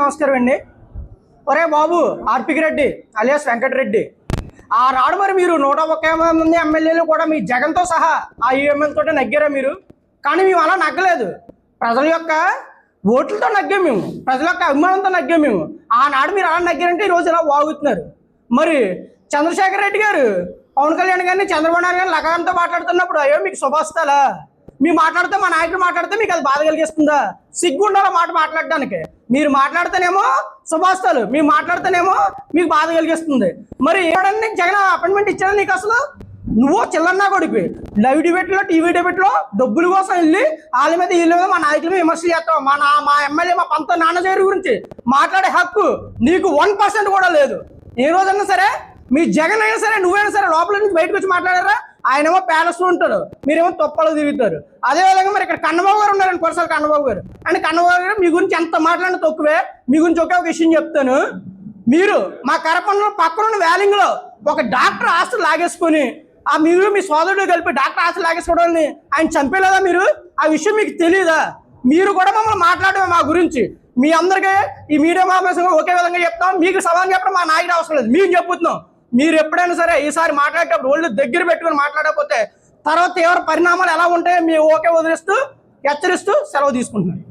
నమస్కారం అండి. ఒరే బాబు ఆర్పికి రెడ్డి అలియాస్ వెంకటరెడ్డి, ఆ రాడు మరి మీరు 101 మంది ఎమ్మెల్యేలు కూడా మీ జగన్తో సహా ఆ యూఎంఎల్ తోటే నగ్గారా మీరు? కానీ మేము అలా నగ్గలేదు. ప్రజల యొక్క ఓట్లతో నగ్గాం మేము, ప్రజల యొక్క అభిమానంతో నగ్గాం మేము. ఆనాడు మీరు అలా నగ్గారంటే ఈరోజు ఇలా వాగుతున్నారు. మరి చంద్రశేఖర్ రెడ్డి గారు పవన్ కళ్యాణ్ గారిని, చంద్రబాబు నాయుడు గారిని లగాంతో మాట్లాడుతున్నప్పుడు అయ్యో మీకు శుభాస్తాలా? మీ మాట్లాడితే మా నాయకుడు మాట్లాడితే మీకు అది బాధ కలిగిస్తుందా? సిగ్గుండాల మాట మాట్లాడడానికి. మీరు మాట్లాడితేనేమో శుభాస్తాలు, మీరు మాట్లాడితేనేమో మీకు బాధ కలిగిస్తుంది. మరి ఎవడన్నా జగన్ అపాయింట్మెంట్ ఇచ్చాడా నీకు? అసలు నువ్వు చిల్లన్నా కొడుకు లైవ్ డిబేట్లో, టీవీ డిబేట్లో డబ్బుల కోసం వెళ్ళి వాళ్ళ మీద వీళ్ళ మీద మా నాయకుల మీద విమర్శలు చేస్తావు. మా ఎమ్మెల్యే మా పంత నాన్నగారి గురించి మాట్లాడే హక్కు నీకు 1% కూడా లేదు. ఏ రోజన్నా సరే మీ జగన్ అయినా సరే, నువ్వైనా సరే లోపల నుంచి బయటకు వచ్చి మాట్లాడారా? ఆయనేమో ప్యాలెస్లో ఉంటాడు, మీరేమో తొప్పలు తిరుగుతారు. అదేవిధంగా మరి ఇక్కడ కన్నబాబు గారు ఉన్నారండి, కొరసాల కన్నబాబు గారు. అంటే కన్నబాబు గారు మీ గురించి ఎంత మాట్లాడినా తక్కువే. మీ గురించి ఒకే ఒక విషయం చెప్తాను. మీరు మా కరపంలో పక్కన వ్యాలింగ్లో ఒక డాక్టర్ ఆస్తులు లాగేసుకొని మీరు మీ సోదరుడు కలిపి డాక్టర్ ఆస్తులు లాగేసుకోవడాన్ని ఆయన చంపేలేదా మీరు? ఆ విషయం మీకు తెలియదా? మీరు కూడా మమ్మల్ని మాట్లాడమే మా గురించి. మీ అందరికీ ఈ మీడియా సమావేశంగా ఒకే విధంగా చెప్తాం. మీకు సవాల్ చెప్పడం మా నాయకుడు అవసరం లేదు, మేము చెప్పుతున్నాం. మీరు ఎప్పుడైనా సరే ఈసారి మాట్లాడేటప్పుడు ఒళ్ళు దగ్గర పెట్టుకుని మాట్లాడకపోతే తర్వాత తీవ్ర పరిణామాలు ఎలా ఉంటాయో మీ ఓకే వదిలేస్తూ హెచ్చరిస్తూ సెలవు తీసుకుంటున్నాను.